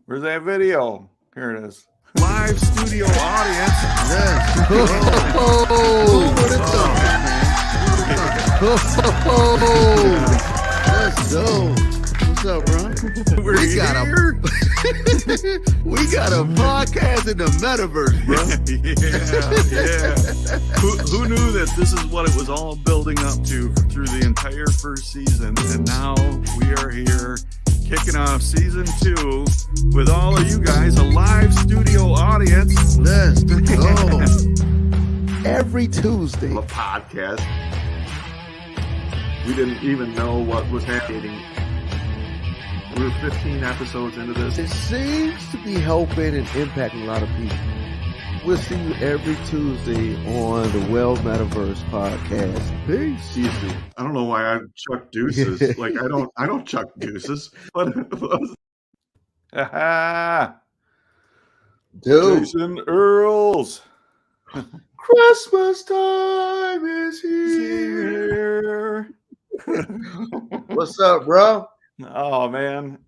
Where's that video? Here it is. Live studio audience. Yes. Let's go. What's up, bro? We got a podcast in the metaverse, bro. yeah. Who knew that this is what it was all building up to through the entire first season? And now we are here kicking off season 2 with all of you guys, a live studio audience. Let's go. Every Tuesday. A podcast. We didn't even know what was happening. We're 15 episodes into this. It seems to be helping and impacting a lot of people. We'll see you every Tuesday on the Well Metaverse podcast. Peace. Easy. I don't know why I chuck deuces. Like I don't chuck deuces. But Dude, Jason Earls. Christmas time is here. What's up, bro? Oh man.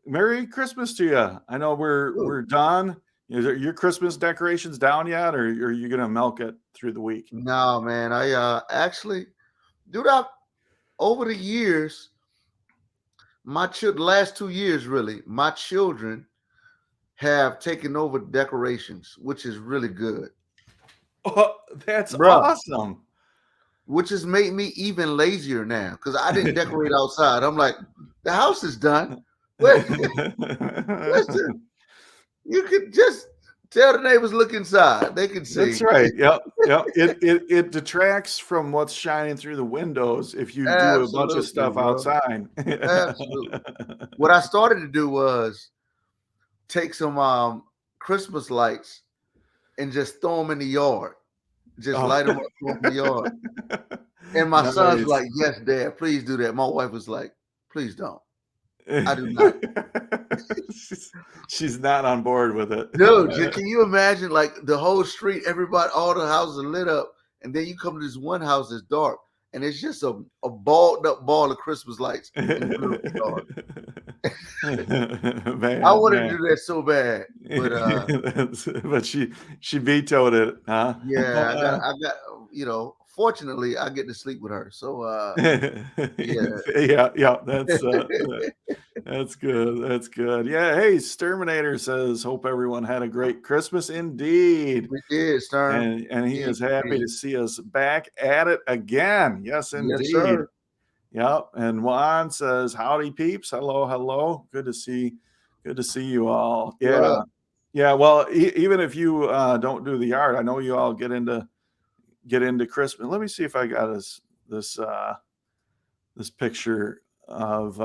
Merry Christmas to you. I know we're done. Is your Christmas decorations down yet, or are you gonna milk it through the week? No, man. I actually, dude, over the years, last 2 years really, my children have taken over decorations, which is really good. Oh, that's Bruh. awesome. Which has made me even lazier now because I didn't decorate outside. I'm like, the house is done. Listen, you could just tell the neighbors look inside. They can see. That's right. Yep. It detracts from what's shining through the windows if you do a bunch of stuff bro. outside. Absolutely. What I started to do was take some Christmas lights and just throw them in the yard. Just light them up in the yard. And my son's like, yes, Dad, please do that. My wife was like, please don't. I do not. She's not on board with it. Dude, can you imagine like the whole street, everybody, all the houses are lit up, and then you come to this one house that's dark, and it's just a balled up ball of Christmas lights. In the middle of the Man, I wanted to do that so bad, but she vetoed it, huh? Yeah, I got fortunately I get to sleep with her. So yeah, that's good. That's good. Yeah, hey, Sterminator says, hope everyone had a great Christmas indeed. We did, Stern. And he is happy to see us back at it again. Yes, indeed. Yes, sir. Yep. And Juan says, howdy peeps. Hello. Good to see you all. Yeah. Wow. Yeah. Well, even if you don't do the art, I know you all get into Christmas. Let me see if I got this picture of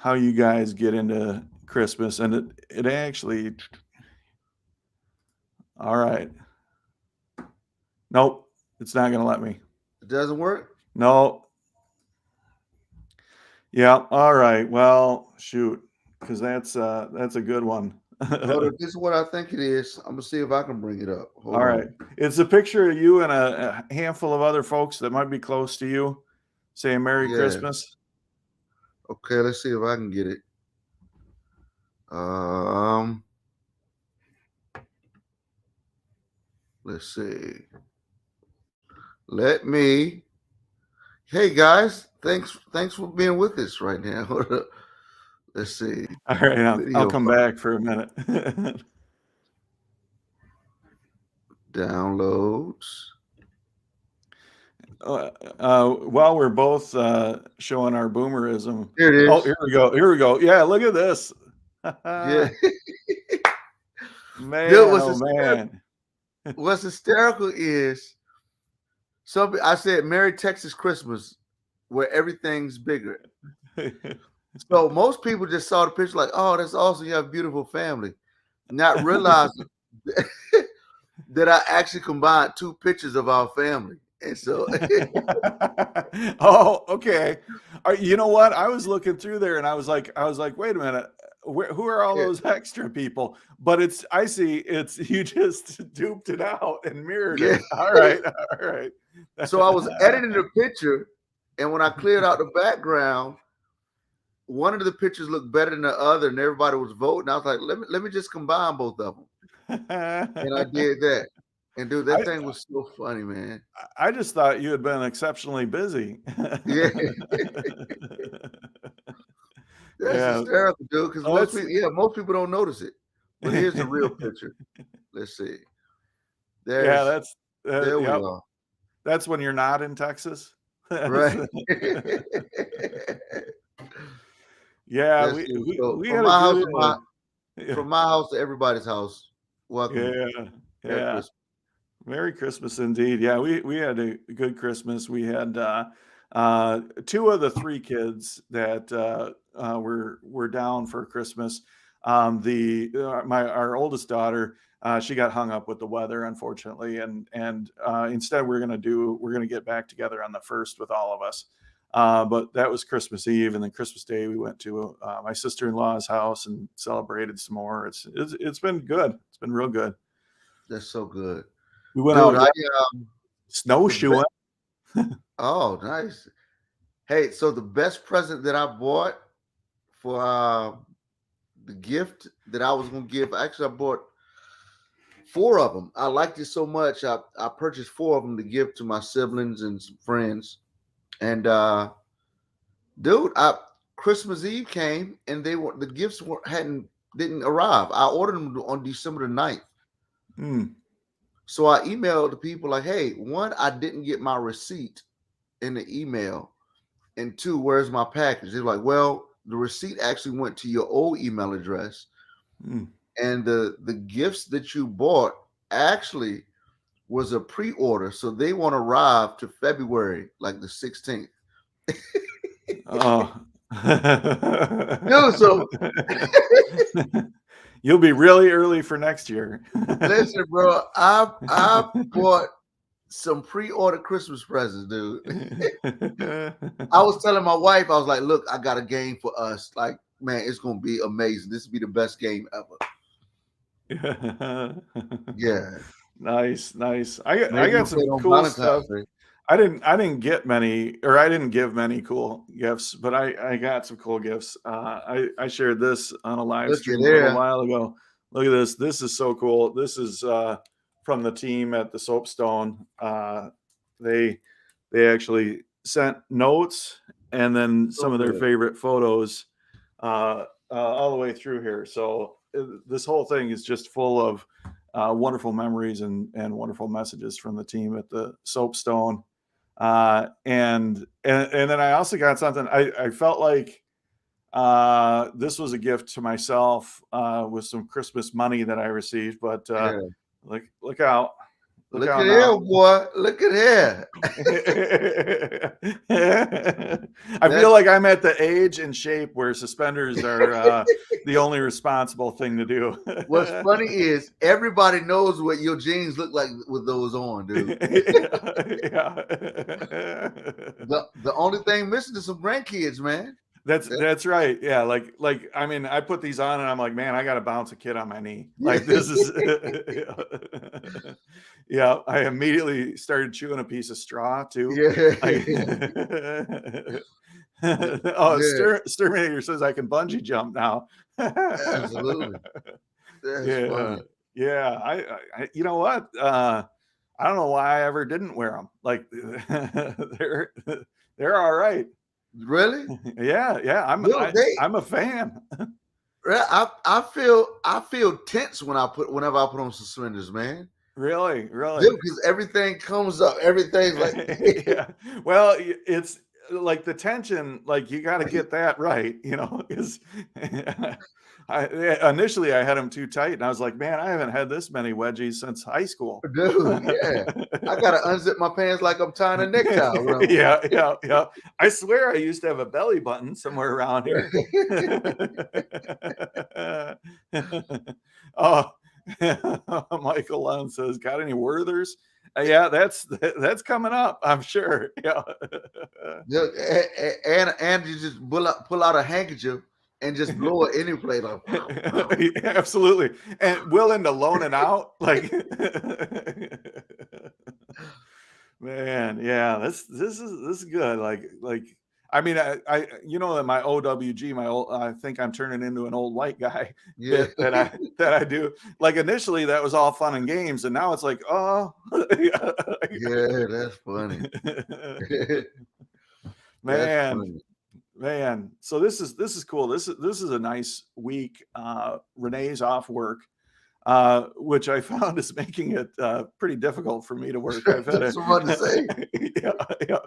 how you guys get into Christmas. And it actually, all right. Nope. It's not going to let me. It doesn't work? No. Yeah. All right. Well, shoot, because that's a good one. This is what I think it is. I'm gonna see if I can bring it up. All right. It's a picture of you and a handful of other folks that might be close to you saying Merry Christmas. Okay, let's see if I can get it. Let's see. Hey guys, thanks for being with us right now. Let's see. All right, I'll come back for a minute. Downloads. While we're both showing our boomerism. Here it is. Oh, here we go. Yeah, look at this. Yeah. Man, Dude, man. What's hysterical is I said Merry Texas Christmas, where everything's bigger. So most people just saw the picture like, oh, that's awesome. You have a beautiful family. Not realizing that I actually combined 2 pictures of our family. And so oh, okay. You know what? I was looking through there and I was like, wait a minute. Who are all those extra people? But I see you just duped it out and mirrored it. All right. So I was editing the picture, and when I cleared out the background, one of the pictures looked better than the other, and everybody was voting. I was like, let me just combine both of them, and I did that. And dude, that thing was so funny, man. I just thought you had been exceptionally busy. Yeah, that's Yeah. hysterical, dude. Because most people don't notice it. But here's the real picture. Let's see. Yeah, There we yep. are. That's when you're not in Texas. Right. Yeah, we we from had my a house good from my house to everybody's house. Welcome. yeah, Merry yeah. Christmas. Merry Christmas indeed. Yeah, we had a good Christmas. We had 2 of the 3 kids that were down for Christmas. Our oldest daughter, she got hung up with the weather, unfortunately, and instead we're gonna get back together on the 1st with all of us. But that was Christmas Eve, and then Christmas Day we went to my sister-in-law's house and celebrated some more. It's been good. It's been real good. That's so good. We went Dude, out snowshoeing. Oh, nice. Hey, so the best present that I bought for the gift that I was gonna give, actually I bought 4 of them. I liked it so much. I purchased 4 of them to give to my siblings and some friends. And dude, Christmas Eve came and the gifts didn't arrive. I ordered them on December the 9th. Mm. So I emailed the people like, hey, 1, I didn't get my receipt in the email, and 2, where's my package? They're like, well, the receipt actually went to your old email address, and the gifts that you bought actually was a pre-order, so they won't arrive to February, like the 16th. Oh. No, so you'll be really early for next year. listen, bro, I bought some pre-ordered Christmas presents, dude. I was telling my wife, I was like, look, I got a game for us. Like, man, it's gonna be amazing. This will be the best game ever. Yeah. Nice. I Maybe got some cool Valentine's stuff. Day. I didn't get many, or I didn't give many cool gifts, but I got some cool gifts. I shared this on a live stream a little while ago. Look at this. This is so cool. This is from the team at the Soapstone. They actually sent notes and then some of their favorite photos all the way through here. So this whole thing is just full of wonderful memories and wonderful messages from the team at the Soapstone. And then I also got something. I felt like this was a gift to myself with some Christmas money that I received. But look out. Look at here, boy. Look at here. I feel like I'm at the age and shape where suspenders are the only responsible thing to do. What's funny is everybody knows what your jeans look like with those on, dude. Yeah. The only thing missing is some grandkids, man. That's right. Yeah, like I mean, I put these on and I'm like, man, I got to bounce a kid on my knee. Like this is yeah, I immediately started chewing a piece of straw too. Sturminator says I can bungee jump now. Absolutely. That's funny. Yeah. I you know what? I don't know why I ever didn't wear them. Like they're all right. Really? Yeah. I'm a fan. I feel tense whenever I put on suspenders, man. Really? Because everything comes up. Everything's like yeah. Well, it's like the tension, like you got to get that right, because initially I had them too tight and I was like, man, I haven't had this many wedgies since high school. Dude, yeah. I got to unzip my pants like I'm tying a necktie. Yeah. I swear I used to have a belly button somewhere around here. Oh, Michael Lund says, got any Werthers? Yeah, that's coming up, I'm sure. Yeah. And you just pull out a handkerchief and just blow it any place. Like, yeah, absolutely. And willing to loan it out. Like man, yeah, this is good. Like I mean, I you know that my OWG, my old, I think I'm turning into an old white guy Yeah. that I do. Like initially that was all fun and games, and now it's like, oh, Yeah, that's funny. That's man, funny. man. So this is cool. This is a nice week. Renee's off work, which I found is making it pretty difficult for me to work. I've had That's what to say. yeah, yeah.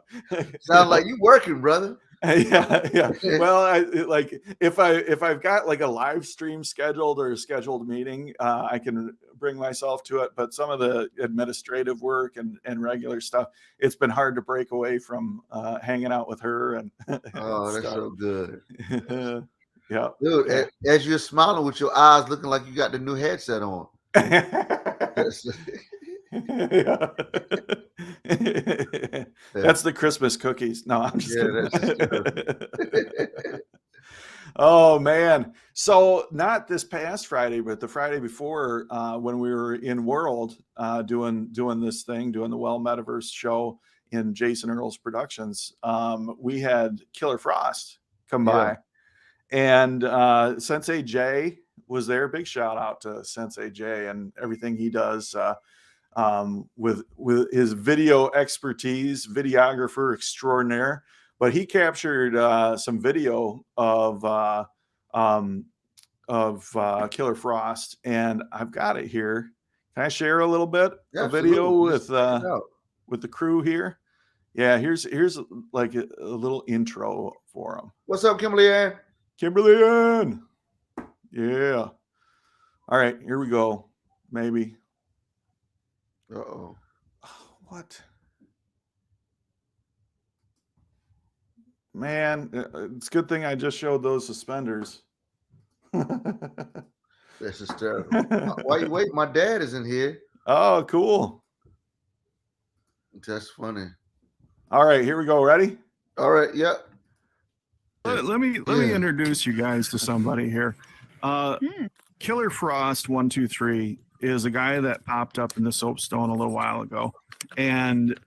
Sound like you working, brother. Yeah. Well, like if I've got like a live stream scheduled or a scheduled meeting, I can bring myself to it. But some of the administrative work and regular stuff, it's been hard to break away from hanging out with her and Oh, that's stuff. so good. Yeah, Dude, yeah. as you're smiling with your eyes looking like you got the new headset on. Yeah. That's the Christmas cookies. No, I'm just kidding. Oh man. So not this past Friday, but the Friday before, when we were in World doing this thing, doing the Well Metaverse show in Jason Earls Productions, we had Killer Frost come by. And Sensei Jay was there. Big shout out to Sensei Jay and everything he does with his video expertise, videographer extraordinaire. But he captured some video of Killer Frost, and I've got it here. Can I share a little bit of video with the crew here? Yeah, here's like a little intro for him. What's up, Kimberly Ann? Kimberly Ann. Yeah. All right, here we go. Maybe. Uh-oh. What? Man, it's a good thing I just showed those suspenders. That's hysterical. Why you wait? My dad is in here. Oh, cool. That's funny. All right, here we go. Ready? All right, yep. Let me introduce you guys to somebody here. Killer Frost 123 is a guy that popped up in the Soapstone a little while ago, and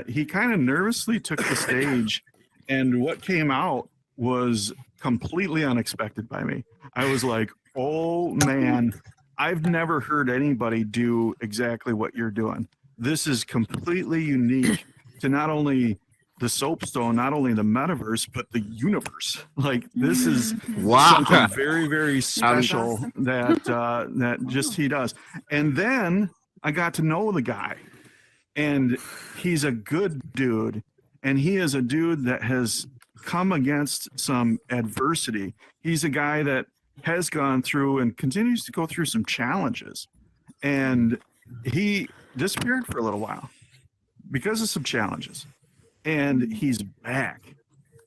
he kind of nervously took the stage, and what came out was completely unexpected by me. I was like, oh man, I've never heard anybody do exactly what you're doing. This is completely unique to not only the Soapstone, not only the metaverse, but the universe. Like this is something very, very special that just he does. And then I got to know the guy, and he's a good dude, and he is a dude that has come against some adversity. He's a guy that has gone through and continues to go through some challenges, and he disappeared for a little while because of some challenges. And he's back.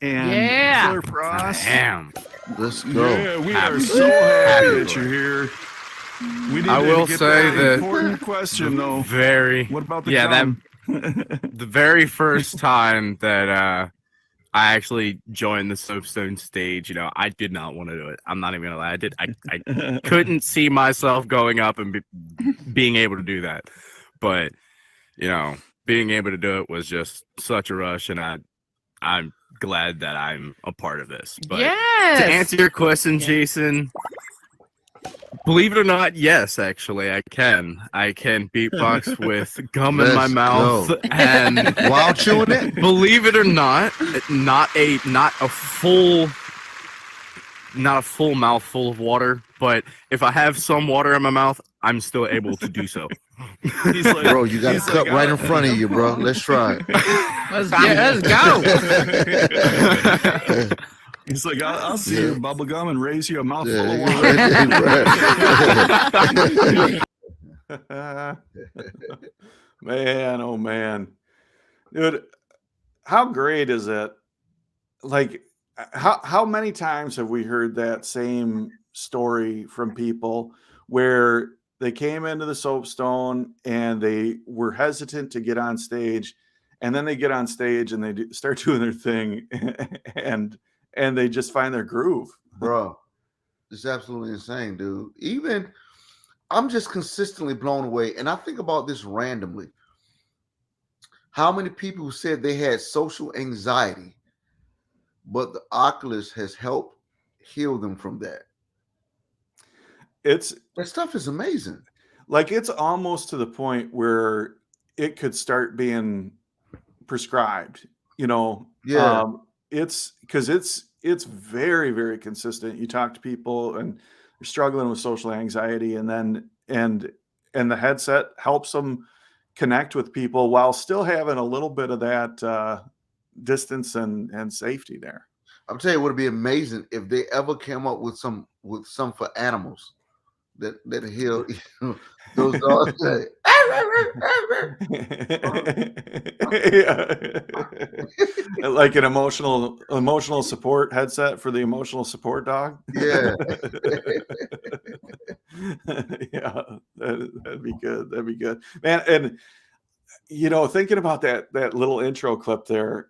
And Killer Frost. Damn. Let's go. Yeah, we are so happy that you're here. We need to get that important question though. What about the gum? The very first time that I actually joined the Soapstone stage, I did not want to do it. I'm not even gonna lie. I couldn't see myself going up and being able to do that. But being able to do it was just such a rush, and I'm glad that I'm a part of this. But to answer your question, Jason, believe it or not, yes, actually, I can beatbox with gum in my mouth and while chewing it. Believe it or not, not a full mouthful of water, but if I have some water in my mouth, I'm still able to do so. He's like, bro, you got a cup right in front of you, bro. Let's try it. Let's go. He's like, I'll see you bubble gum and raise you a mouthful of water. Man, oh man. Dude, how great is it? Like, how many times have we heard that same story from people where they came into the Soapstone and they were hesitant to get on stage, and then they get on stage and they start doing their thing, and they just find their groove. Bro, it's absolutely insane, dude. Even I'm just consistently blown away, and I think about this randomly. How many people said they had social anxiety but the Oculus has helped heal them from that. That stuff is amazing. Like, it's almost to the point where it could start being prescribed, Yeah. It's because it's very, very consistent. You talk to people and they're struggling with social anxiety, and the headset helps them connect with people while still having a little bit of that distance and safety there. I'm telling you, it would be amazing if they ever came up with some for animals that heal those dogs. Like an emotional support headset for the emotional support dog. Yeah. Yeah, that'd be good. That'd be good, man. And thinking about that little intro clip there,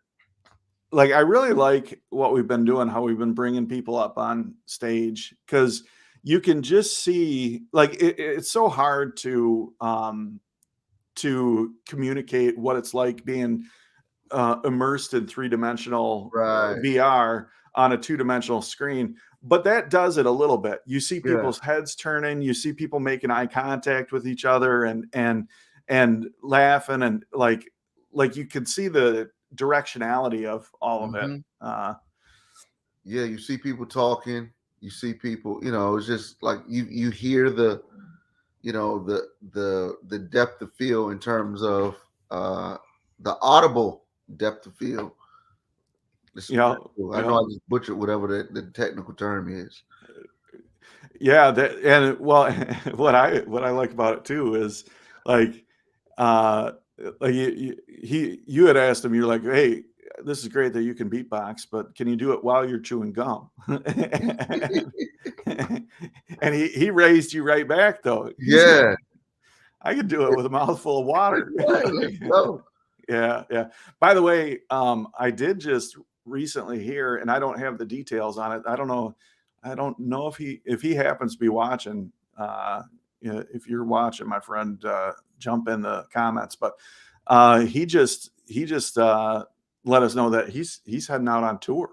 like, I really like what we've been doing, how we've been bringing people up on stage, because you can just see, like, it's so hard to communicate what it's like being immersed in 3-dimensional VR on a 2-dimensional screen. But that does it a little bit. You see people's heads turning, you see people making eye contact with each other and laughing, and like you can see the directionality of all of it. Yeah, you see people talking, you see people, it's just like you hear the the depth of field in terms of the audible depth of field. Yeah, I know I just butchered whatever the technical term is. Yeah, what I like about it too is like you had asked him, you're like, hey, this is great that you can beatbox, but can you do it while you're chewing gum? And he raised you right back though. Yeah. I could do it with a mouthful of water. Yeah. By the way, I did just recently hear, and I don't have the details on it. I don't know if he happens to be watching. If you're watching, my friend, jump in the comments. But he just let us know that he's heading out on tour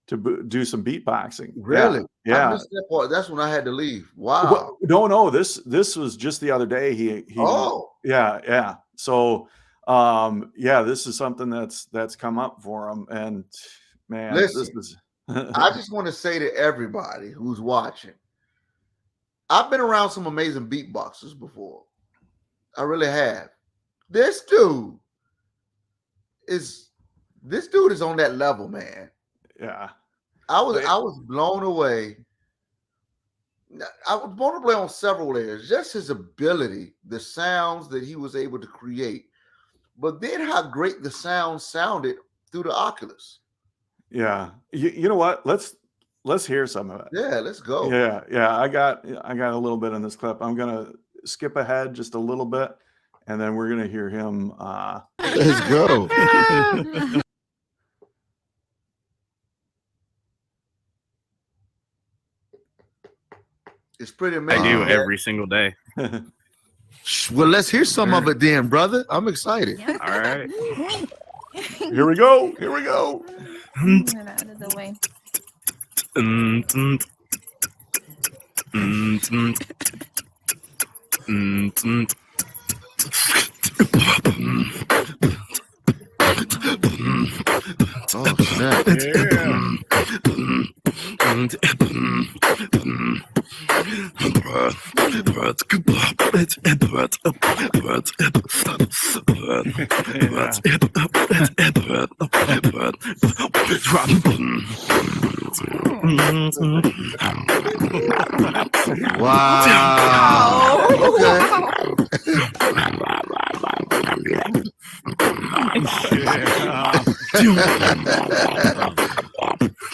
to do some beatboxing. Really? Yeah. I missed that part. That's when I had to leave. Wow. Well, no. This was just the other day. He. Oh. Yeah. So, this is something that's come up for him, and man, listen, this is. I just want to say to everybody who's watching, I've been around some amazing beatboxers before. I really have. This dude is on that level, man. Yeah. I was blown away. I was blown away on several layers. Just his ability, the sounds that he was able to create, but then how great the sound sounded through the Oculus. Yeah. You know what? Let's hear some of it. Yeah, let's go. Yeah. I got a little bit in this clip. I'm gonna skip ahead just a little bit, and then we're gonna hear him. Let's go. It's pretty amazing. I do every single day. Well, let's hear some of it then, brother. I'm excited. All right. Here we go. Get out of the way. Oh, snap. Wow.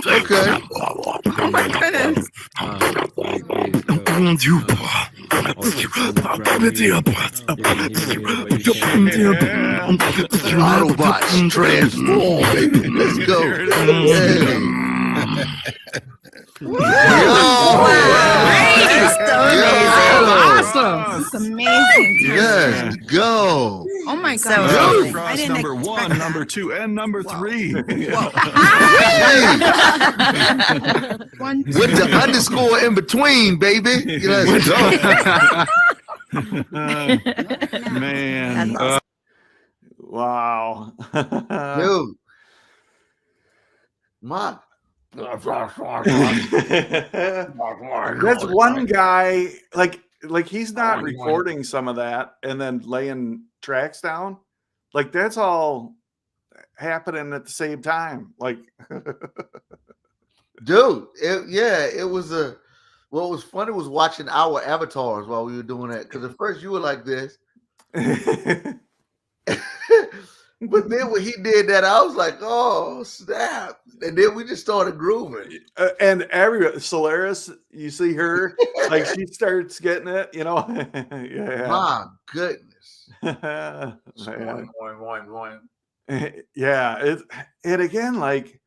Okay. Oh my goodness. Autobots transform, baby. Let's go. Awesome. It's amazing. Yes, go. Oh my So, god! I Cross didn't number expect 1, that. number 2, and number 3. One, With the underscore in between, baby. Let's go. Man. That's awesome. Wow. Dude. My. That's one guy, like he's not recording some of that and then laying tracks down. Like that's all happening at the same time. Like Dude, it was what was funny was watching our avatars while we were doing that. Because at first you were like this. But then when he did that, I was like, oh, snap. And then we just started grooving. And everybody, Solaris, you see her, like she starts getting it, you know. Yeah. My goodness. Yeah. Boing. Yeah. And again, like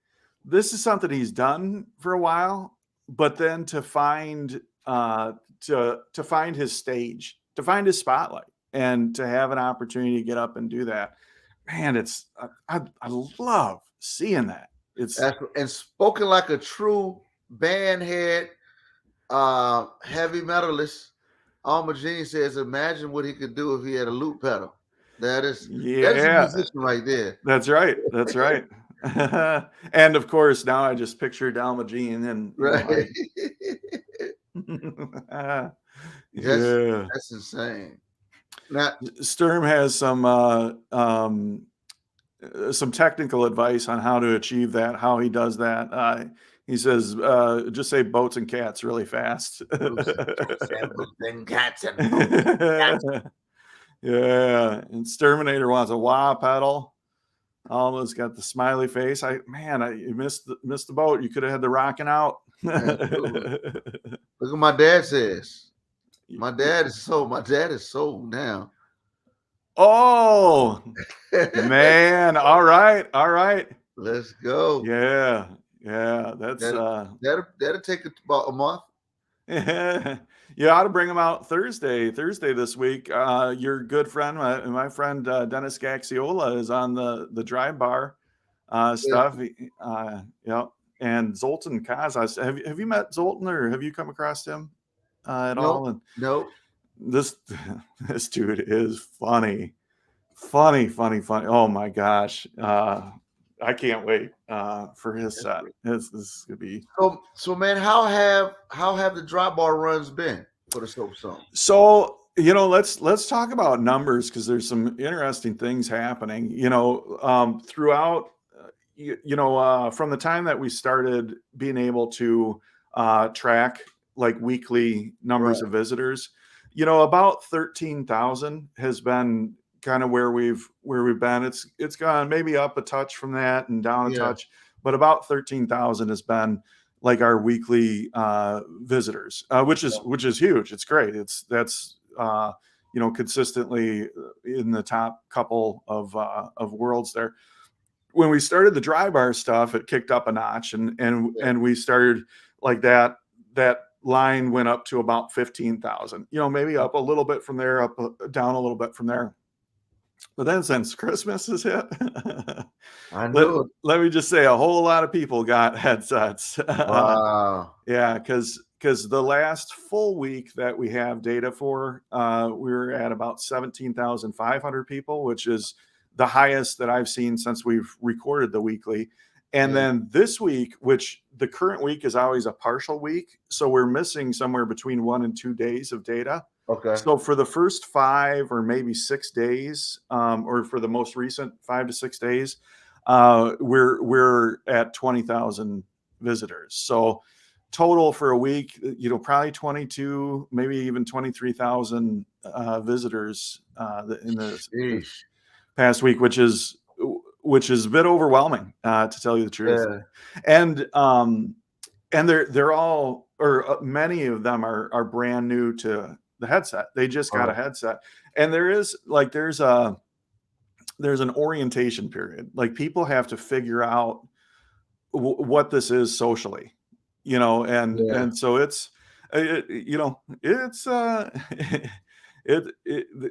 this is something he's done for a while, but then to find to find his stage, to find his spotlight, and to have an opportunity to get up and do that. Man, it's I love seeing that. It's And spoken like a true band head, heavy metalist. Alma Genie says, imagine what he could do if he had a loop pedal. That's a musician right there. That's right. That's right. And of courst, now I just pictured Alma Gene and Right. Yeah, That's insane. Now, Sturm has some technical advice on how to achieve that, how he does that. He says, just say boats and cats really fast. cats and Yeah, and Sturminator wants a wah pedal. Almost got the smiley face. You missed the boat. You could have had the rocking out. Look what my dad says. My dad is sold now. Oh man. All right. Let's go. Yeah. That's that'll take about a month. You ought to bring them out Thursday this week. Your good friend, my friend Dennis Gaxiola is on the Dry Bar stuff. Yeah. And Zoltan Kazas. Have you met Zoltan, or have you come across him at all? And no. This dude is funny. Oh my gosh. I can't wait for his set. This is gonna be so man, how have the Dry Bar runs been for the Soap Song? so let's talk about numbers, because there's some interesting things happening throughout from the time that we started being able to track like weekly numbers of visitors. About 13,000 has been kind of where we've been. It's gone maybe up a touch from that and down a touch, but about 13,000 has been like our weekly visitors, which is huge. It's great. That's consistently in the top couple of worlds there. When we started the Dry Bar stuff, it kicked up a notch, and we started like that line went up to about 15,000, maybe up a little bit from there, down a little bit from there. But then since Christmas has hit, let me just say a whole lot of people got headsets. Wow. Yeah, because the last full week that we have data for, we were at about 17,500 people, which is the highest that I've seen since we've recorded the weekly. And then this week, which the current week is always a partial week, so we're missing somewhere between 1 and 2 days of data. Okay. So for the first 5 or maybe 6 days, or for the most recent 5 to 6 days, we're at 20,000 visitors. So total for a week, probably 22, maybe even 23,000 visitors in the past week, which is a bit overwhelming, to tell you the truth. And they're all, or many of them are brand new to the headset. They just got a headset, and there's an orientation period. Like people have to figure out what this is socially, and so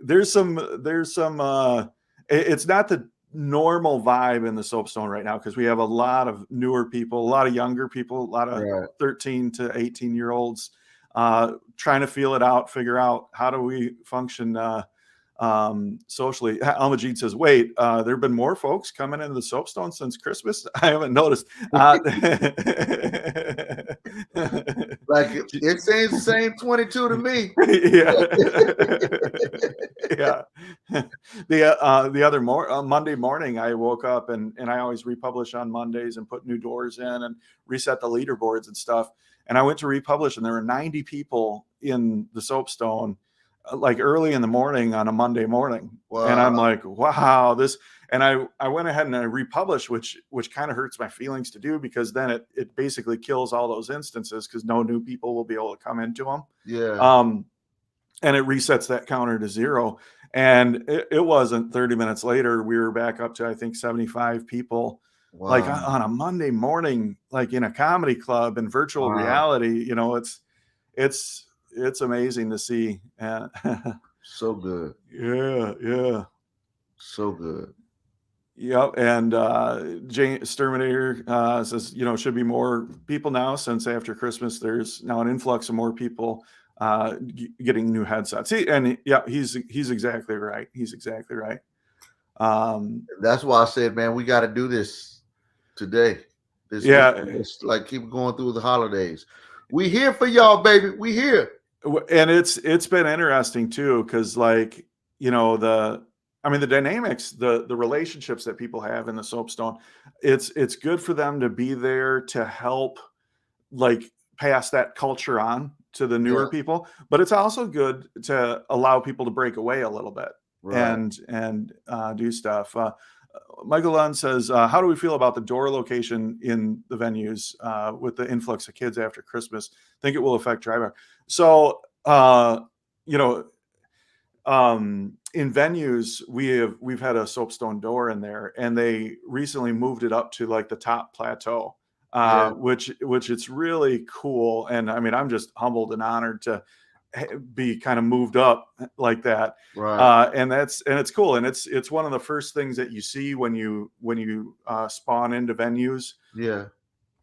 there's some it's not the normal vibe in the Soapstone right now because we have a lot of newer people, a lot of younger people, a lot of 13 to 18-year-olds trying to feel it out, figure out how do we function socially. Almajid says, wait, there have been more folks coming into the Soapstone since Christmas? I haven't noticed. Like it seems the same 22 to me. Yeah. The other Monday morning, I woke up and I always republish on Mondays and put new doors in and reset the leaderboards and stuff. And I went to republish, and there were 90 people in the Soapstone, like early in the morning on a Monday morning. Wow. And I'm like, wow, this. And I went ahead and I republished, which kind of hurts my feelings to do, because then it basically kills all those instances because no new people will be able to come into them. Yeah. And it resets that counter to 0. And it wasn't 30 minutes later, we were back up to, I think, 75 people. Wow. Like on a Monday morning, like in a comedy club and virtual reality. You know, it's amazing to see. So good. Yeah. So good. Yep. And Jane Exterminator says, you know, should be more people now, since after Christmas there's now an influx of more people getting new headsets. He's exactly right. He's exactly right. That's why I said, man, we got to do this today. It's like keep going through the holidays. We here for y'all, baby. We here. And it's been interesting too, because like, you know, the dynamics, the relationships that people have in the Soapstone, it's good for them to be there to help like pass that culture on to the newer people, but it's also good to allow people to break away a little bit and do stuff. Michael Lunn says, how do we feel about the door location in the venues with the influx of kids after Christmas? Think it will affect drive-by. So, you know, in venues, we've had a Soapstone door in there, and they recently moved it up to like the top plateau, which it's really cool. And I mean, I'm just humbled and honored to be kind of moved up like that. Right. And it's cool. And it's one of the first things that you see when you spawn into venues. Yeah.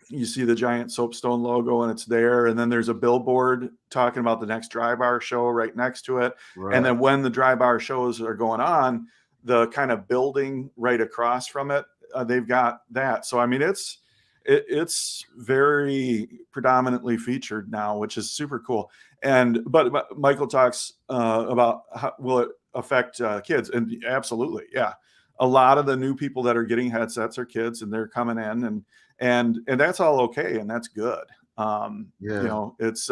You see the giant Soapstone logo, and it's there. And then there's a billboard talking about the next Dry Bar show right next to it. Right. And then when the Dry Bar shows are going on, the kind of building right across from it, they've got that. So, I mean, it's very predominantly featured now, which is super cool. But Michael talks about how will it affect kids, and absolutely, yeah. A lot of the new people that are getting headsets are kids, and they're coming in, and that's all okay, and that's good. You know, it's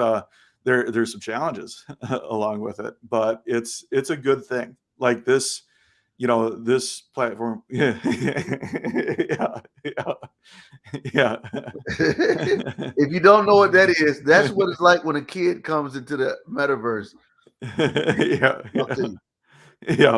there's some challenges along with it, but it's a good thing. Like this, you know, this platform. Yeah. If you don't know what that is, that's what it's like when a kid comes into the metaverse. Yeah.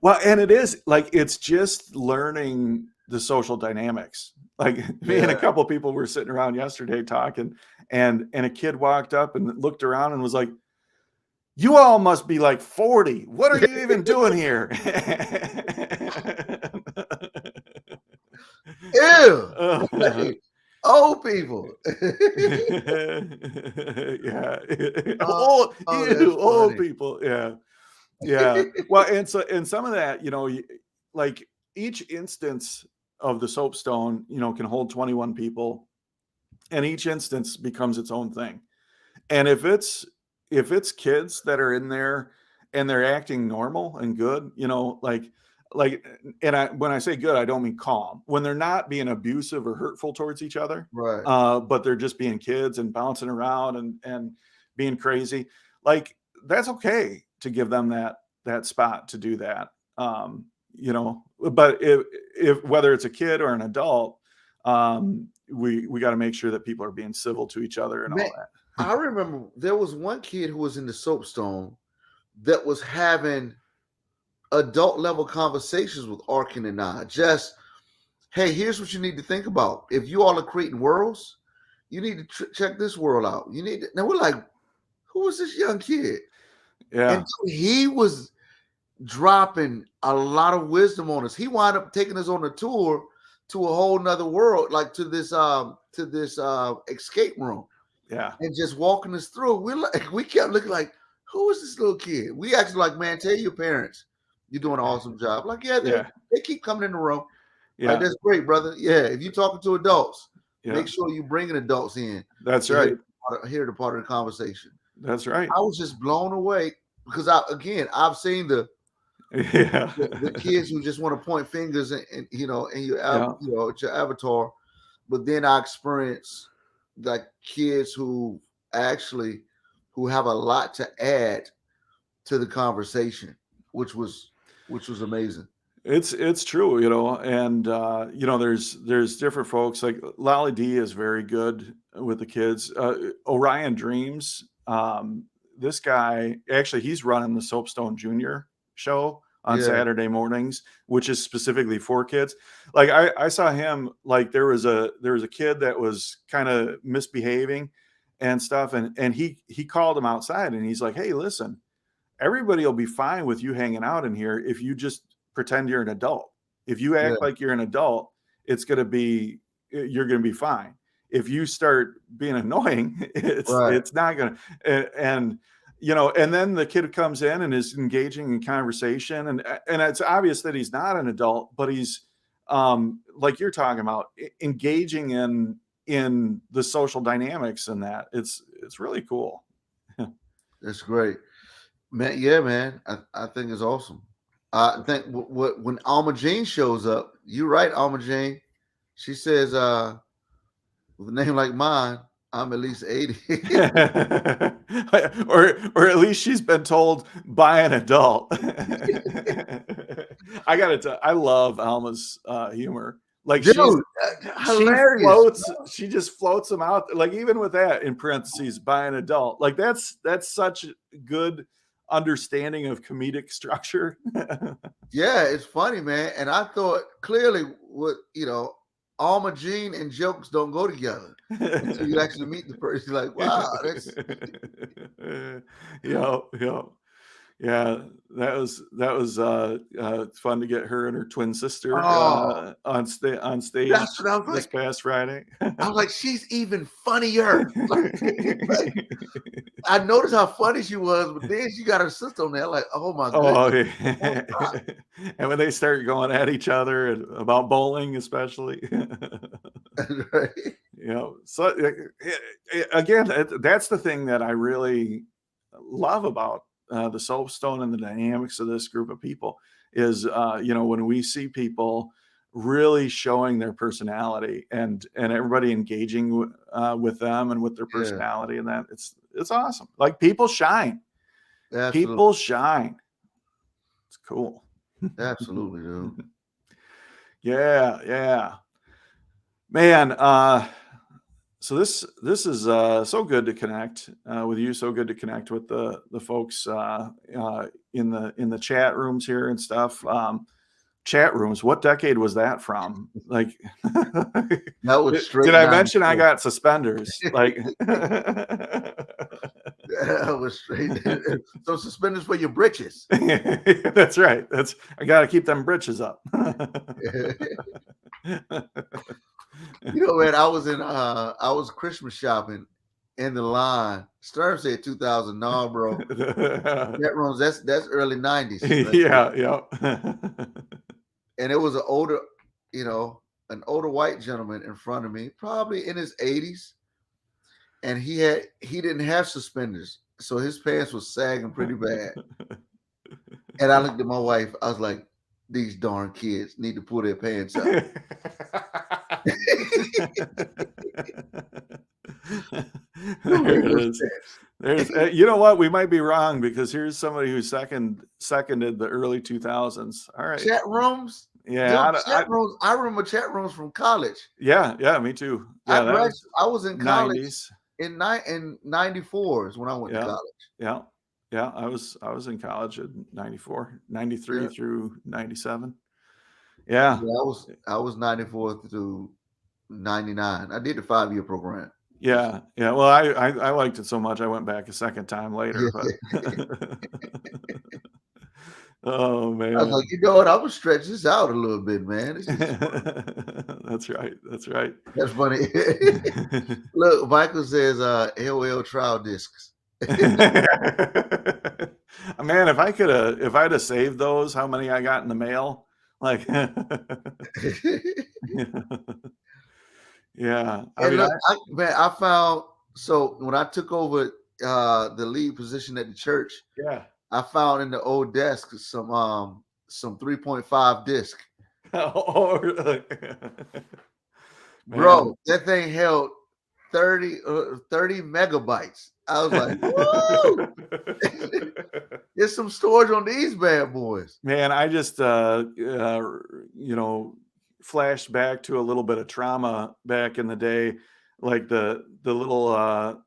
Well, and it is like, it's just learning the social dynamics. Like me and a couple of people were sitting around yesterday talking, and a kid walked up and looked around and was like, "You all must be like 40. What are you even doing here?" Ew. Old people. Old people. Yeah. Well, and some of that, you know, like each instance of the Soapstone, you know, can hold 21 people, and each instance becomes its own thing. And if it's kids that are in there and they're acting normal and good, you know, and when I say good, I don't mean calm. When they're not being abusive or hurtful towards each other, right? But they're just being kids and bouncing around and being crazy. Like, that's okay to give them that spot to do that. You know, but if whether it's a kid or an adult, we got to make sure that people are being civil to each other and all that. I remember there was one kid who was in the Soapstone that was having adult level conversations with Arkin and I. Just, hey, here's what you need to think about. If you all are creating worlds, you need to check this world out. You need to. Now we're like, who was this young kid? Yeah. And he was dropping a lot of wisdom on us. He wound up taking us on a tour to a whole nother world, like to this escape room, Yeah. and just walking us through. We kept looking like, who is this little kid? We actually like, man, tell your parents you're doing an awesome job. Like, yeah, they keep coming in the room. Yeah. Like, that's great, brother. Yeah, if you're talking to adults, Yeah. make sure you bringing adults in. That's right. Hear the part of the conversation. That's right. I was just blown away because I've seen the kids who just want to point fingers and your avatar, but then I experienced like kids who have a lot to add to the conversation, which was amazing. It's true, and there's different folks. Like Lolly D is very good with the kids. Orion Dreams, this guy actually he's running the Soapstone Junior show on Saturday mornings, which is specifically for kids. Like I saw him, like there was a kid that was kind of misbehaving and stuff, and he called him outside and he's like, hey, listen, everybody will be fine with you hanging out in here if you just pretend you're an adult. If you act like you're an adult, you're going to be fine. If you start being annoying, it's not going to, and then the kid comes in and is engaging in conversation, and it's obvious that he's not an adult, but he's like you're talking about, engaging in the social dynamics, and that it's really cool. That's great, man. Yeah, man. I think it's awesome. I think when Alma Jean shows up, you're right, Alma Jean. She says, with a name like mine, I'm at least 80. or at least she's been told by an adult. I gotta tell, I love Alma's humor. Like, dude, hilarious. She just floats them out. Like, even with that in parentheses, by an adult. Like, that's such good understanding of comedic structure. Yeah, it's funny, man. And I thought clearly Alma Jean and jokes don't go together until you actually meet the person. You're like, wow, that's yeah. That was fun to get her and her twin sister on stage. That's what I was this past Friday. I was like, she's even funnier. I noticed how funny she was, but then she got her sister on there. Like, oh my god! Oh, and when they start going at each other about bowling, especially, right. So again, that's the thing that I really love about the Soapstone and the dynamics of this group of people is, when we see people really showing their personality and everybody engaging with them and with their personality, and that it's awesome. Like, people shine. Absolutely. People shine. It's cool. Absolutely, dude. Yeah. Man, so this is so good to connect with you. So good to connect with the folks in the chat rooms here and stuff. Chat rooms. What decade was that from? Like, that was straight. Did I mention I got suspenders? Like, that was straight. So suspenders for your britches. That's right. I got to keep them britches up. Man, I was Christmas shopping in the line. Stern said 2000. No, bro. Chat rooms, that's early 90s. Right? Yeah. And it was an older white gentleman in front of me, probably in his 80s. And he didn't have suspenders. So his pants was sagging pretty bad. And I looked at my wife, I was like, these darn kids need to pull their pants up. There it is. There's, you know what? We might be wrong, because here's somebody who seconded the early 2000s. All right. Chat rooms. Yeah. Chat rooms. I remember chat rooms from college. Yeah. Me too. Yeah. I was in college 90s. in 94 is when I went to college. Yeah. I was in college in 94, 93 through 97. Yeah. I was 94 through 99. I did the 5-year program. Yeah. Well, I liked it so much I went back a second time later. But Oh I was man. like, you know what? I'm gonna stretch this out a little bit, man. That's right. That's right. That's funny. Look, Michael says AOL trial discs. Man, if I'd have saved those, how many I got in the mail? Like, yeah. I And mean, look, I found, so when I took over the lead position at the church, yeah. I found in the old desk some 3.5 disc. Oh, really? Bro, Man. that thing held 30 megabytes. I was like, woo! There's some storage on these bad boys. Man, I just flashed back to a little bit of trauma back in the day, like the little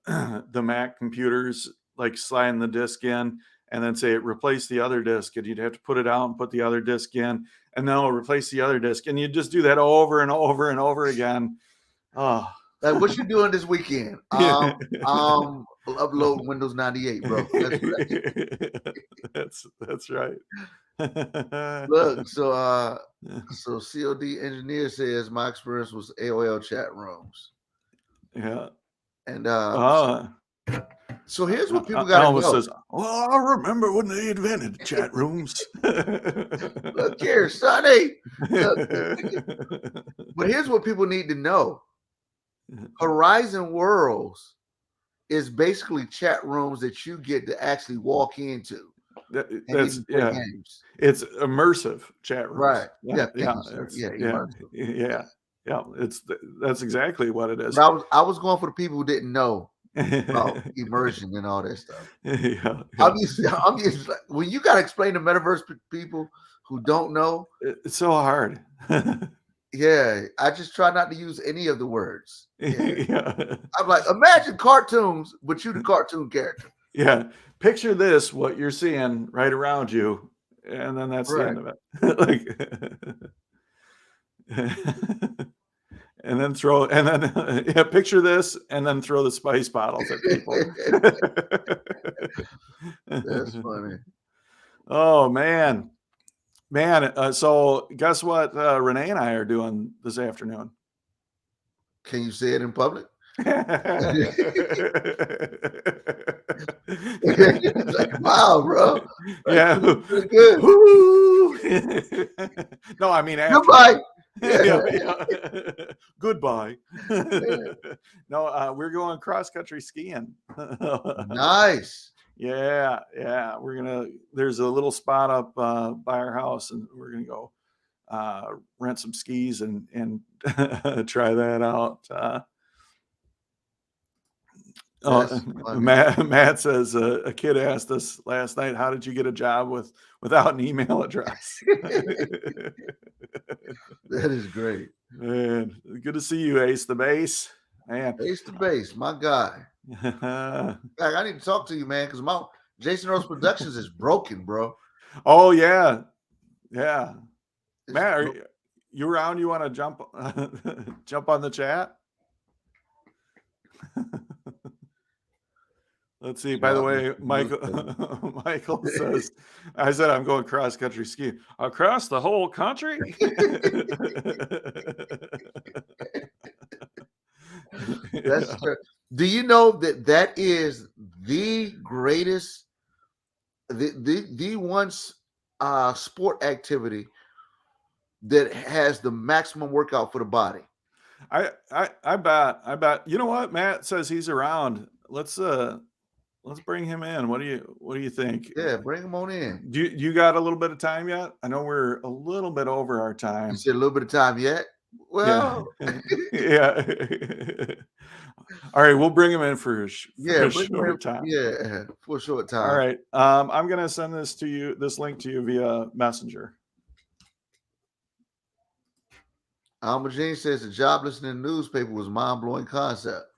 the Mac computers, like sliding the disk in and then say replace the other disk, and you'd have to put it out and put the other disk in, and then it'll replace the other disk, and you just do that over and over and over again. Oh. Like, what you doing this weekend? Upload Windows 98, bro. That's right. That's right. Look, so COD engineer says my experience was AOL chat rooms. Yeah. And so here's what people got to Elvis know. says, "Well, I remember when they invented chat rooms." Look here, Sonny. Look. But here's what people need to know. Horizon Worlds is basically chat rooms that you get to actually walk into. That's games. It's immersive chat rooms. Right. Yeah. That's exactly what it is. But I was going for the people who didn't know about immersion and all that stuff. Yeah. I'm used when you got to explain to metaverse people who don't know. It's so hard. Yeah, I just try not to use any of the words. Yeah. I'm like, imagine cartoons, but you the cartoon character. Yeah. Picture this, what you're seeing right around you, and then that's the end of it. And then picture this, and then throw the spice bottles at people. That's funny. Oh man. So guess what Renee and I are doing this afternoon? Can you say it in public? Like, wow, bro. Yeah. Good. No, I mean goodbye. Goodbye. No, we're going cross country skiing. Nice. Yeah. There's a little spot up by our house, and we're gonna go rent some skis and try that out. Matt says a kid asked us last night, how did you get a job without an email address? That is great. Man, good to see you, Ace the Bass. Man. Ace the Bass, my guy. I need to talk to you, man, because my Jason Earls Productions is broken, bro. Oh yeah. Matt, are you around? You want to jump on the chat? Let's see. By the way, Michael says, I said I'm going cross country skiing. Across the whole country? That's true. Do you know that is the greatest, the one sport activity that has the maximum workout for the body? I bet. You know what? Matt says he's around. Let's bring him in. What do you think? Yeah, bring him on in. Do you got a little bit of time yet? I know we're a little bit over our time. You said a little bit of time yet? Well, yeah. All right, we'll bring him in for a short time. Yeah, for a short time. All right. I'm gonna send this link to you via Messenger. Alma Jean says the job listening to the newspaper was mind-blowing concept.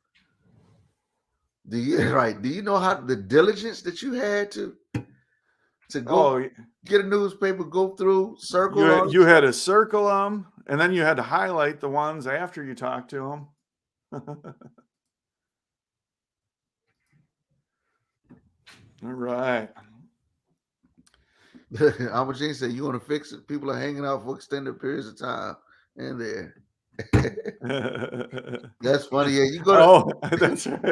Do you know how the diligence that you had to go get a newspaper, go through, circle? You had to circle them, and then you had to highlight the ones after you talked to them. All right. Amajin said, "You want to fix it? People are hanging out for extended periods of time in there." That's funny. Yeah, you go to. Oh, that's right.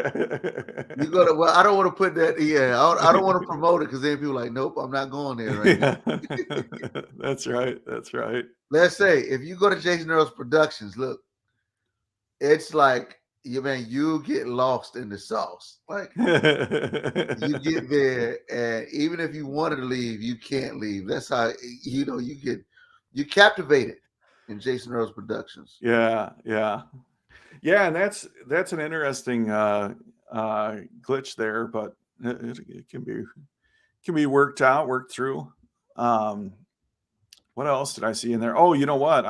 You go to. Well, I don't want to put that. Yeah, I don't want to promote it because then people are like, nope, I'm not going there right now. Yeah. That's right. That's right. Let's say if you go to Jason Earls Productions, look, it's like you get lost in the sauce. Like you get there, and even if you wanted to leave, you can't leave. That's how you captivated in Jason Earls Productions. Yeah, and that's an interesting glitch there, but it can be worked through. What else did I see in there? Oh, you know what?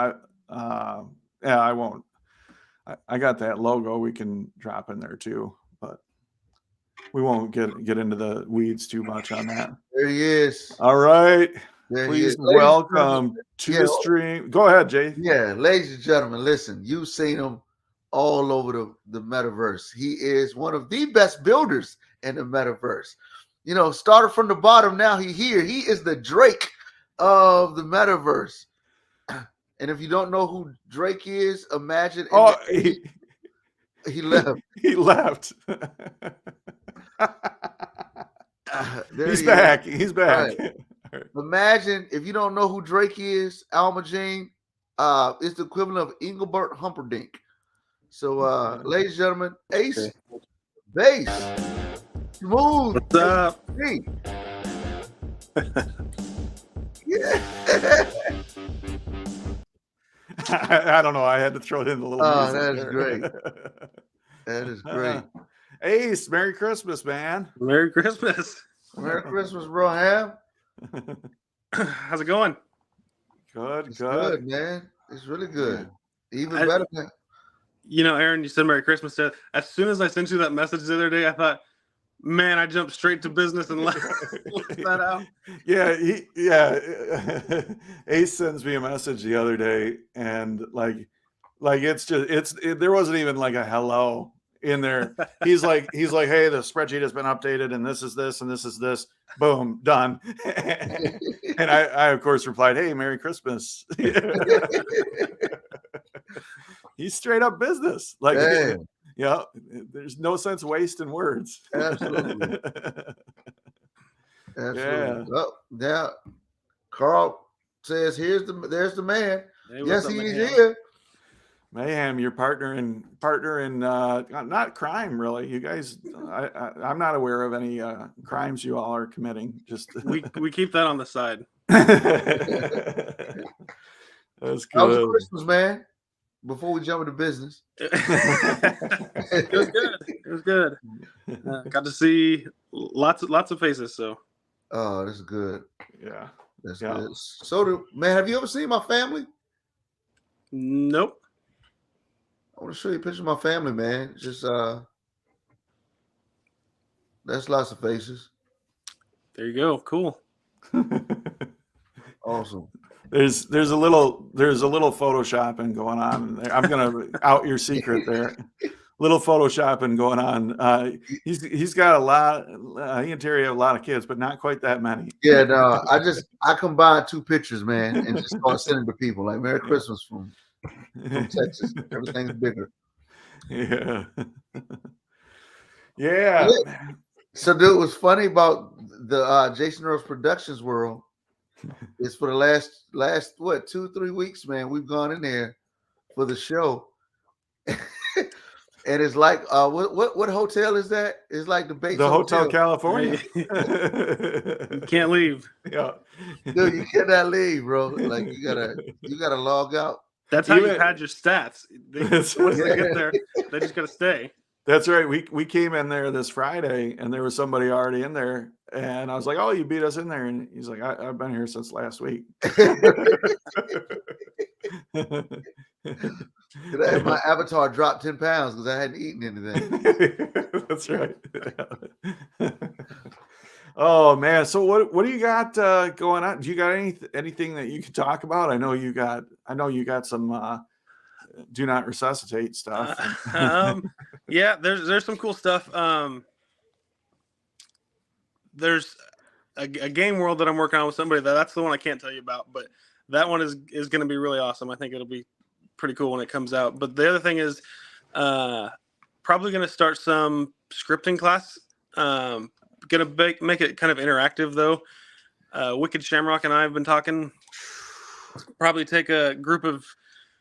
I won't. I got that logo we can drop in there too, but we won't get into the weeds too much on that. There he is. All right. There he Please is. welcome to the stream. Go ahead, Jay. Yeah, ladies and gentlemen, listen, you've seen him all over the metaverse. He is one of the best builders in the metaverse. Started from the bottom, now he here. He is the Drake of the metaverse. And if you don't know who Drake is, imagine. He left. He left. He's back. He's back. Right. Imagine if you don't know who Drake is, Almajane, it's the equivalent of Engelbert Humperdinck. So, ladies and gentlemen, Ace, Bass, Smooth. What's up? Hey. Yeah. I don't know. I had to throw it in a little. Oh, that is great. That is great. Ace, Merry Christmas, man. Merry Christmas. Merry Christmas, bro. Ham. How's it going? It's good, man. It's really good. Even better than. Aaron, you said Merry Christmas. As soon as I sent you that message the other day, I thought, man, I jumped straight to business and left that out. Yeah, Ace sends me a message the other day, and like there wasn't even like a hello in there. He's like, hey, the spreadsheet has been updated, and this is this, and this is this. Boom, done. And I of course replied, hey, Merry Christmas. He's straight up business. Like, yeah, there's no sense wasting words. Absolutely. Yeah. Well, yeah. Carl says, there's the man. Hey, yes, up, he's Mayhem? here. Mayhem, your partner in not crime, really. You guys, I'm not aware of any crimes you all are committing. Just we keep that on the side. That's good. How was Christmas, man? Before we jump into business. It was good. It was good. Got to see lots of faces. So. Oh, that's good. Yeah, that's good. So, man, have you ever seen my family? Nope. I want to show you a picture of my family, man. Just that's lots of faces. There you go. Cool. Awesome. There's a little photoshopping going on there. I'm gonna out your secret there. Little photoshopping going on. He's got a lot. He and Terry have a lot of kids, but not quite that many. Yeah, no. I combined two pictures, man, and just start sending to people like Merry Christmas from Texas. Everything's bigger. Yeah. Yeah. So, dude, what's funny about the Jason Earls Productions world is for the last 2-3 weeks, man, we've gone in there for the show. And it's like what hotel is that? It's like the Bates Hotel California. You can't leave. Yeah. Dude, you cannot leave, bro. Like you gotta log out. That's how you had your stats. Once they get there, they just gotta stay. That's right. We came in there this Friday, and there was somebody already in there, and I was like, "Oh, you beat us in there," and he's like, "I've been here since last week." My avatar dropped 10 pounds because I hadn't eaten anything. That's right. Oh man! So what do you got going on? Do you got anything that you can talk about? I know you got some do not resuscitate stuff. Yeah, there's some cool stuff. There's a game world that I'm working on with somebody. That's the one I can't tell you about, but that one is going to be really awesome. I think it'll be pretty cool when it comes out. But the other thing is probably going to start some scripting class. Going to make it kind of interactive, though. Wicked Shamrock and I have been talking. Probably take a group of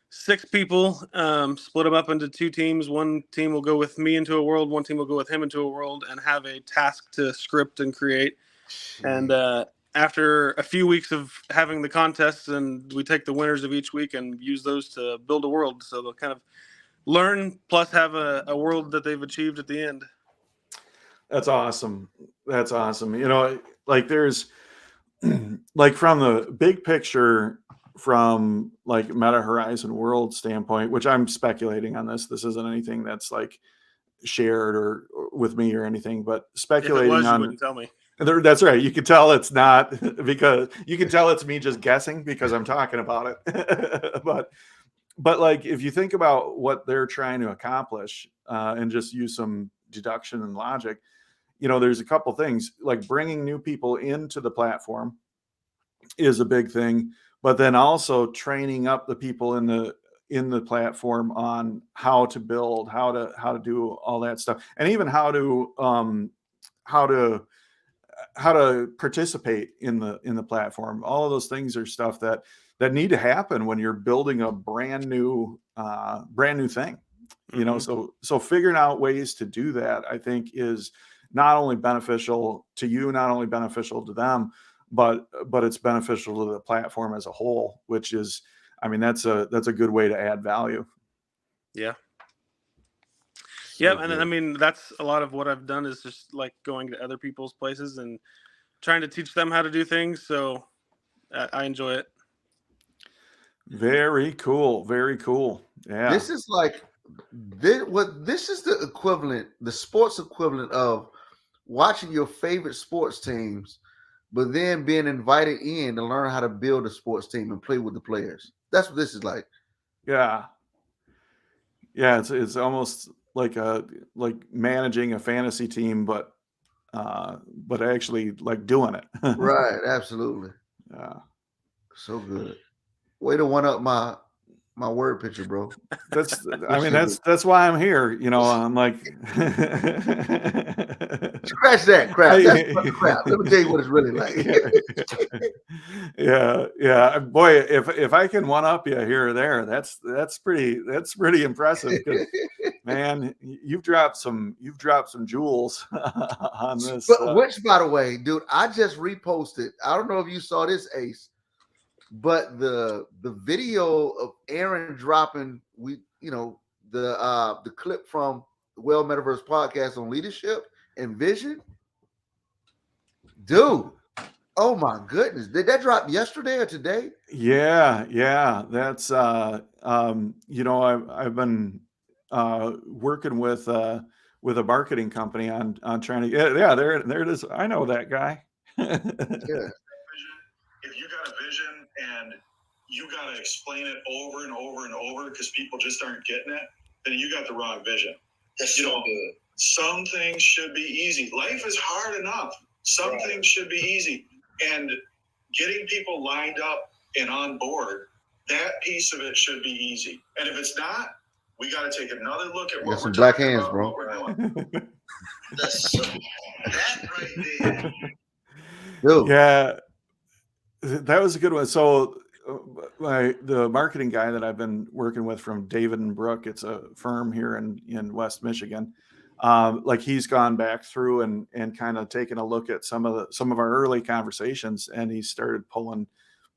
6 people, split them up into 2 teams. One team will go with me into a world. One team will go with him into a world, and have a task to script and create. And after a few weeks of having the contests, and we take the winners of each week and use those to build a world. So they'll kind of learn plus have a world that they've achieved at the end. That's awesome. That's awesome. You know, like there's like from the big picture, from like Meta Horizon World standpoint, which I'm speculating on this. This isn't anything that's like shared or with me or anything, but speculating if it was, on. You wouldn't tell me. That's right. You can tell it's not, because you can tell it's me just guessing because I'm talking about it. but like if you think about what they're trying to accomplish and just use some deduction and logic, you know, there's a couple things like bringing new people into the platform is a big thing, but then also training up the people in the platform on how to build, how to do all that stuff, and even how to participate in the platform. All of those things are stuff that need to happen when you're building a brand new thing, you know. So figuring out ways to do that, I think, is not only beneficial to you, not only beneficial to them, but it's beneficial to the platform as a whole, which is, I mean, that's a good way to add value. Yeah. Yeah, and I mean, that's a lot of what I've done, is just like going to other people's places and trying to teach them how to do things. So I enjoy it. Very cool. Very cool. Yeah. This is like this is the equivalent, the sports equivalent of watching your favorite sports teams, but then being invited in to learn how to build a sports team and play with the players. That's what this is like. Yeah. Yeah, it's almost like managing a fantasy team, but actually like doing it. Right, absolutely. Yeah. So good. Way to one up my word picture, bro. That's why I'm here. You know, I'm like scratch that crap. That's crap. Let me tell you what it's really like. Yeah. Boy, if I can one up you here or there, that's pretty impressive. Man, you've dropped some jewels on this. But which, by the way, dude, I just reposted. I don't know if you saw this, Ace, but the video of Aaron dropping the clip from the Well Metaverse podcast on leadership and vision, dude. Oh my goodness, did that drop yesterday or today? Yeah. That's you know, I've been working with a marketing company on trying to there it is. I know that guy. Yeah. If you got a vision and you got to explain it over and over and over because people just aren't getting it, then you got the wrong vision. That's so good. Some things should be easy. Life is hard enough. Some things should be easy. And getting people lined up and on board, that piece of it should be easy. And if it's not, we got to take another look at what we're black talking hands, about, bro. what we're doing. That right there. Dude. Yeah, that was a good one. So the marketing guy that I've been working with from David and Brooke, it's a firm here in West Michigan. Like he's gone back through and kind of taken a look at some of our early conversations, and he started pulling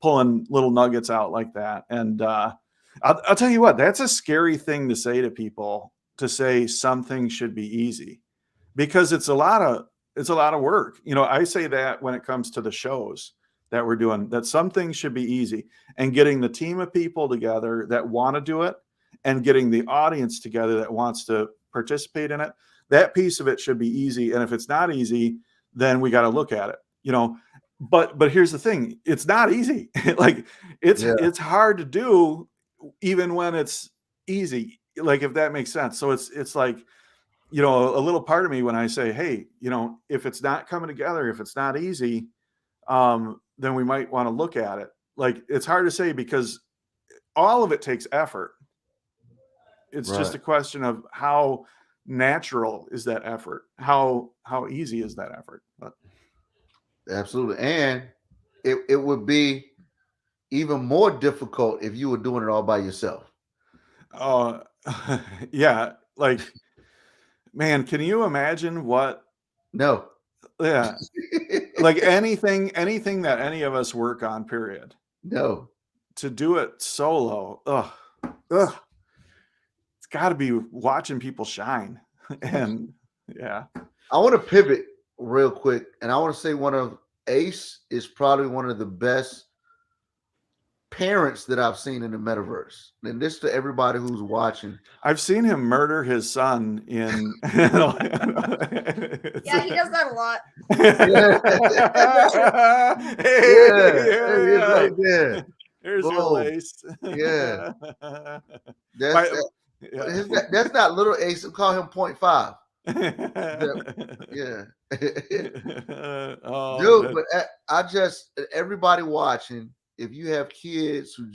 little nuggets out like that. And I'll tell you what, that's a scary thing to say to people, to say something should be easy, because it's a lot of work. You know, I say that when it comes to the shows that we're doing, that some things should be easy, and getting the team of people together that want to do it and getting the audience together that wants to participate in it, that piece of it should be easy. And if it's not easy, then we got to look at it, you know. But here's the thing, it's not easy. Like it's hard to do even when it's easy, like, if that makes sense. So it's like, you know, a little part of me when I say, hey, you know, if it's not coming together, if it's not easy, then we might want to look at it. Like, it's hard to say because all of it takes effort. It's just a question of how natural is that effort? How easy is that effort? But Absolutely. And it would be even more difficult if you were doing it all by yourself. Yeah, like, man, can you imagine what? No. Yeah, like anything that any of us work on, period. No. To do it solo, it's got to be watching people shine. And yeah, I want to pivot real quick, and I want to say Ace is probably one of the best parents that I've seen in the metaverse. And this to everybody who's watching. I've seen him murder his son in. Yeah, he does that a lot. Right there. Here's your lace. Yeah. That's not little Ace. We'll call him 0.5. Yeah. Dude, but I just, everybody watching, if you have kids who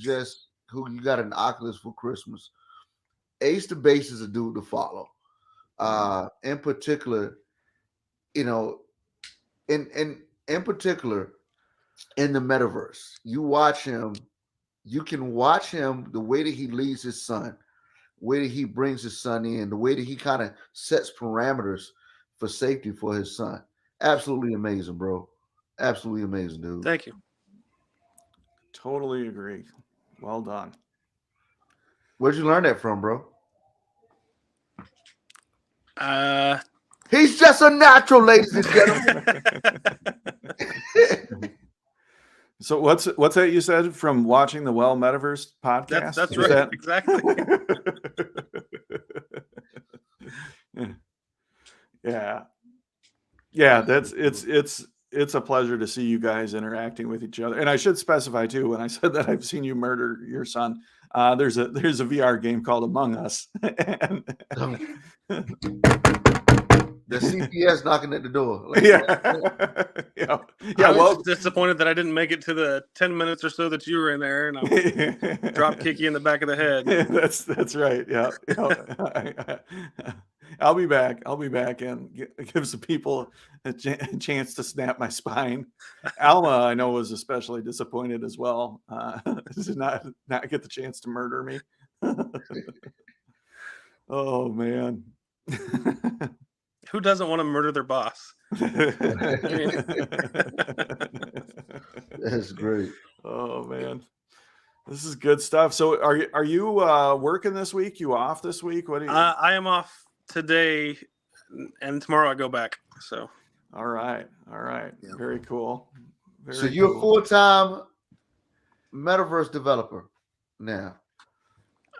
you got an Oculus for Christmas, Ace the Base is a dude to follow. In particular, in particular, in the metaverse, you watch him, you can watch him, the way that he leads his son, the way that he brings his son in, the way that he kind of sets parameters for safety for his son. Absolutely amazing, bro. Absolutely amazing, dude. Thank you. Totally agree. Well done. Where'd you learn that from, bro? He's just a natural, ladies and gentlemen. So what's that you said from watching the Well Metaverse podcast? That's right. Exactly. Yeah. It's a pleasure to see you guys interacting with each other. And I should specify too, when I said that I've seen you murder your son, there's a VR game called Among Us. And the CPS knocking at the door. Like, yeah. I was disappointed that I didn't make it to the 10 minutes or so that you were in there, and I drop kick you in the back of the head. That's right. Yeah. I'll be back and give some people a chance to snap my spine. Alma, I know, was especially disappointed as well. To not get the chance to murder me. Oh man. Who doesn't want to murder their boss? That's great. Oh man, this is good stuff. So, are you working this week? You off this week? What? I am off today, and tomorrow I go back. So, all right. Yeah. Very cool. So you're a full-time metaverse developer now.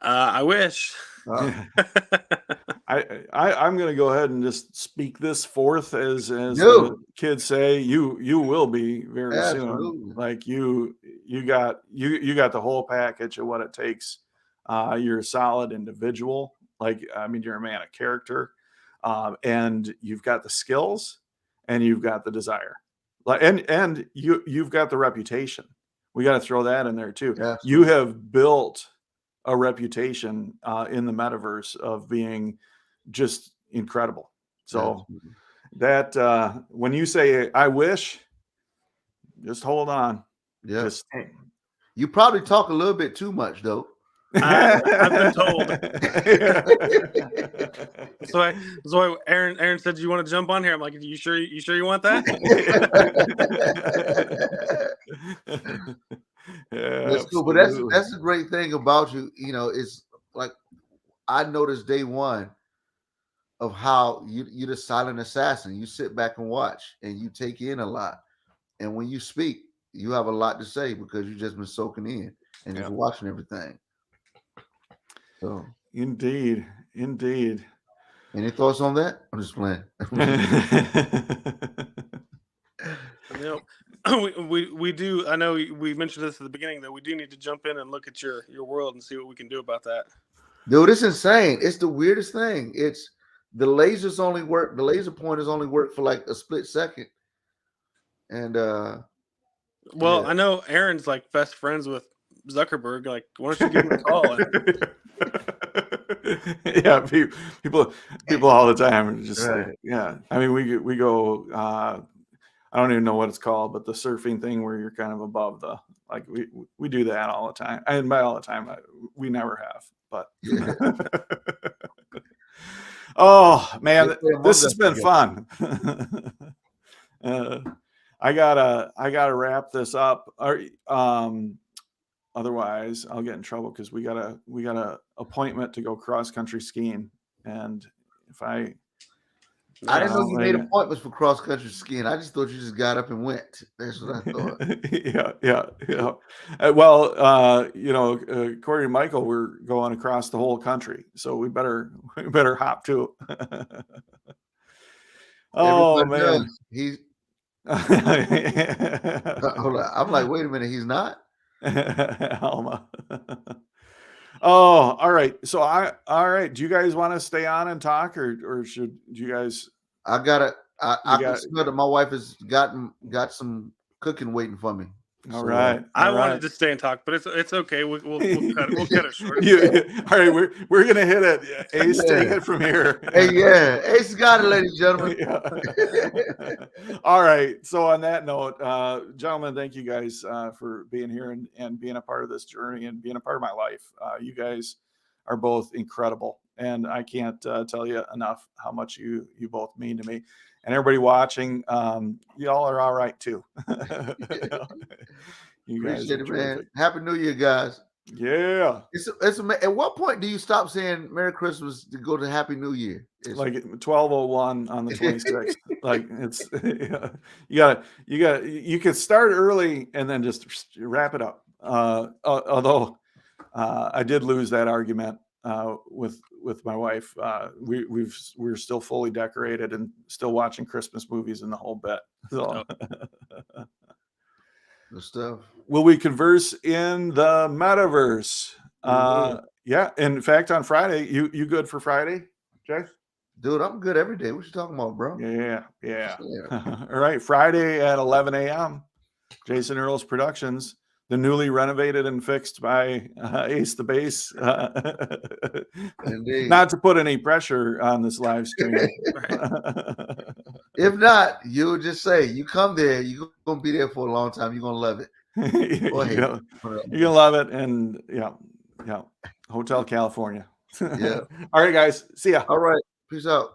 I wish. I'm going to go ahead and just speak this forth as the kids say. You will be very soon. Like you got the whole package of what it takes. You're a solid individual. Like, I mean, you're a man of character, and you've got the skills, and you've got the desire, and you've got the reputation. We got to throw that in there too. Absolutely. You have built a reputation in the metaverse of being just incredible. So that when you say I wish, just hold on. Yeah. You probably talk a little bit too much though. I've been told. So Aaron said, "Do you want to jump on here?" I'm like, "You sure you want that?" Yeah, that's cool. But that's the great thing about you. It's like I noticed day one of how you're the silent assassin. You sit back and watch, and you take in a lot. And when you speak, you have a lot to say because you've just been soaking in and just watching everything. So indeed. Any thoughts on that? I'm just playing. We do. I know we mentioned this at the beginning that we do need to jump in and look at your world and see what we can do about that. Dude, it's insane. It's the weirdest thing. It's the lasers only work. The laser pointers only work for like a split second, and Well, Yeah. I know Aaron's like best friends with Zuckerberg. Like, why don't you give him a call? Yeah, people all the time are just Right. like, yeah. I mean, we go. I don't even know what it's called, but the surfing thing where you're kind of above the, like we do that all the time. And by all the time, we never have. But Yeah. oh man, They play this Among has Us been together. fun. I gotta wrap this up. Otherwise I'll get in trouble because we got a appointment to go cross country skiing, and if I didn't know you made yeah. appointments for cross country skiing. I just thought you just got up and went. That's what I thought. yeah. Corey and Michael, we're going across the whole country, so we better hop to. Oh Everybody man. does. He's hold on. I'm like, wait a minute, he's not. Alma. Oh, all right. So all right. Do you guys want to stay on and talk, or should you guys? I gotta. I can got- smell that my wife has got some cooking waiting for me. All So, right. I all wanted right. to stay and talk, but it's okay. We'll cut it short. All right, we're gonna hit it. Ace, take it from here. Hey, yeah, Ace got it, ladies and gentlemen. Yeah. All right. So on that note, gentlemen, thank you guys for being here and being a part of this journey and being a part of my life. You guys are both incredible, and I can't tell you enough how much you both mean to me. And everybody watching, y'all are all right too. You guys Appreciate are it, man. terrific. Happy New Year, guys. Yeah. It's at what point do you stop saying Merry Christmas to go to Happy New Year? It's Like 12:01 on the 26th. Like it's you could start early and then just wrap it up. Although I did lose that argument with my wife. We're still fully decorated and still watching Christmas movies and the whole bit. So good stuff. will we converse in the metaverse? Yeah. In fact, on Friday, you good for Friday, Jay? Dude, I'm good every day. What you talking about, bro? Yeah. Yeah. All right. Friday at 11 a.m. Jason Earls Productions, the newly renovated and fixed by Ace the Bass. Indeed. Not to put any pressure on this live stream. If not, you'll just say you come there. You're gonna be there for a long time. You're gonna love it. You're gonna love it, and yeah, Hotel California. Yeah. All right, guys. See ya. All right. Peace out.